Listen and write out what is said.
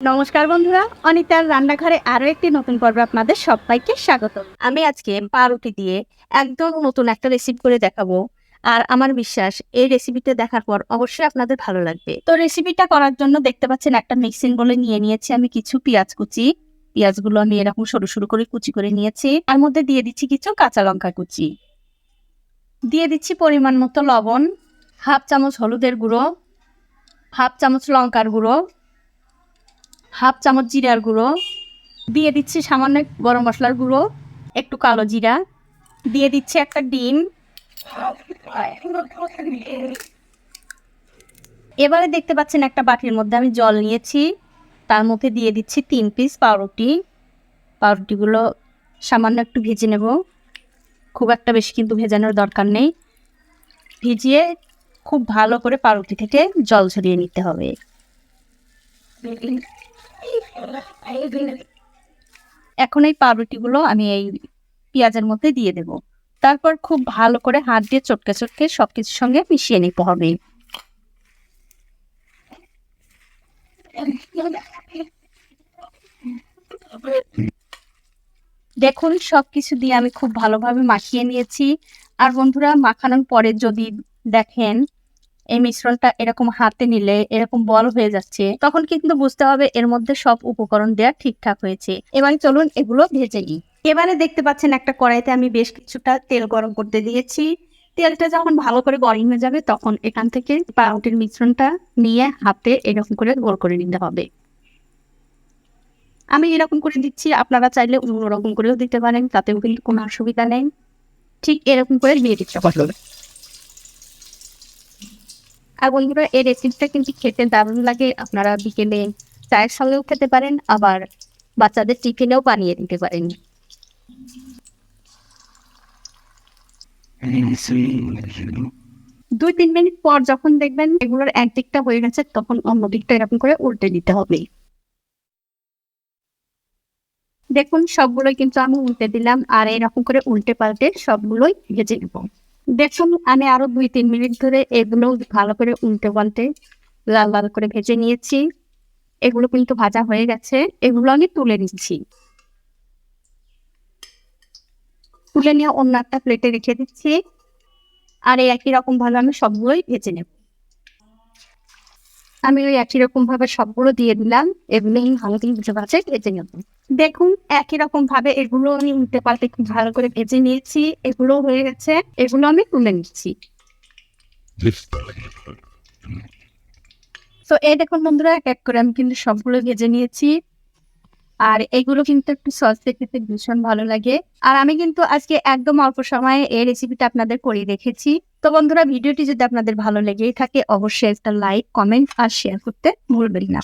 নমস্কার বন্ধুরা, অনিতার রান্নাঘরে আরো একটি নতুন পর্বে আপনাদের সবাইকে স্বাগত। আমি আজকে পাউরুটি দিয়ে একদম নতুন একটা রেসিপি করে দেখাবো। আর আমার বিশ্বাস এই রেসিপিটা দেখার পর অবশ্যই আপনাদের ভালো লাগবে। তো রেসিপিটা করার জন্য দেখতে পাচ্ছেন একটা মিক্সিং বলে নিয়ে নিয়েছি আমি কিছু পেঁয়াজ কুচি। পেঁয়াজগুলো আমি এরকম সরু সরু করে কুচি করে নিয়েছি। তার মধ্যে দিয়ে দিচ্ছি কিছু কাঁচা লঙ্কা কুচি, দিয়ে দিচ্ছি পরিমাণ মতো লবণ, হাফ চামচ হলুদের গুঁড়ো, হাফ চামচ লঙ্কার গুঁড়ো, হাফ চামচ জিরার গুঁড়ো, দিয়ে দিচ্ছি সামান্য গরম মশলার গুঁড়ো, একটু কালো জিরা, দিয়ে দিচ্ছি একটা ডিম। এবারে দেখতে পাচ্ছেন একটা বাটির মধ্যে আমি জল নিয়েছি, তার মধ্যে দিয়ে দিচ্ছি 3 পিস পাউরুটি। পাউরুটিগুলো সামান্য একটু ভেজে নেব, খুব একটা বেশি কিন্তু ভেজানোর দরকার নেই। ভিজিয়ে খুব ভালো করে পাউরুটি থেকে জল ঝরিয়ে নিতে হবে। এখন এই পাউরুটিগুলো আমি এই পেঁয়াজের মধ্যে দিয়ে দেব। তারপর খুব ভালো করে হাত দিয়ে চটকে চটকে সবকিছুর সঙ্গে মিশিয়ে নিতে হবে। দেখুন সবকিছু দিয়ে আমি খুব ভালোভাবে মাখিয়ে নিয়েছি। আর বন্ধুরা, মাখানোর পরে যদি দেখেন এই মিশ্রণটা এরকম হাতে নিলে এরকম বল হয়ে যাচ্ছে, তখন কিন্তু বুঝতে হবে এর মধ্যে সব উপকরণ দেওয়া ঠিকঠাক হয়েছে। এবার চলুন এগুলো ভেজে নিই। এবারে দেখতে পাচ্ছেন একটা কড়াইতে আমি বেশ কিছুটা তেল গরম করতে দিয়েছি। তেলটা যখন ভালো করে গরম হয়ে যাবে তখন এখান থেকে পাউরুটির মিশ্রণটা নিয়ে হাতে এরকম করে গোল করে নিতে হবে। আমি এরকম করে দিচ্ছি, আপনারা চাইলে অন্যরকম করেও দিতে পারেন, তাতেও কিন্তু কোনো অসুবিধা নেই। ঠিক এরকম করে দিয়ে দিতে হবে। আর বন্ধুরা, এই রেসিপিটা কিন্তু খেতে দারুণ লাগে। আপনারা বিকেলে চায়ের সঙ্গেও খেতে পারেন, আবার বাচ্চাদের টিফিনেও বানিয়ে দিতে পারেন। 2-3 মিনিট পর যখন দেখবেন এগুলোর একদিকটা হয়ে গেছে, তখন অন্য দিকটা এরকম করে উল্টে দিতে হবে। দেখুন সবগুলোই কিন্তু আমি উল্টে দিলাম, আর এরকম করে উল্টে পাল্টে সবগুলোই ভেজে নেব। দেখুন আমি আরো 2-3 মিনিট ধরে এগুলো ভালো করে উল্টে পাল্টে লাল লাল করে ভেজে নিয়েছি। এগুলো কিন্তু ভাজা হয়ে গেছে, এগুলো আমি তুলে নিচ্ছি। তুলে নিয়ে অন্য একটা প্লেটে রেখে দিচ্ছি। আর এই একই রকম ভাবে আমি সবগুলোই ভেজে নেব। আমি ওই একই রকম ভাবে সবগুলো দিয়ে দিলাম, এগুলো আমি ভালো করে ভেজে নেব। দেখুন একই রকম ভাবে এগুলো আমি উল্টে পাল্টে খুব ভালো করে ভেজে নিয়েছি। এগুলো হয়ে গেছে, এগুলো আমি তুলে নিচ্ছি। তো এই দেখুন বন্ধুরা, এক এক করে আমি কিন্তু সবগুলো ভেজে নিয়েছি। আর এগুলো কিন্তু একটু সস দিয়ে খেতে ভীষণ ভালো লাগে। আর আমি কিন্তু আজকে একদম অল্প সময়ে এই রেসিপিটা আপনাদের করে রেখেছি। তো বন্ধুরা, ভিডিওটি যদি আপনাদের ভালো লেগেই থাকে অবশ্যই একটা লাইক, কমেন্ট আর শেয়ার করতে ভুলবেন না।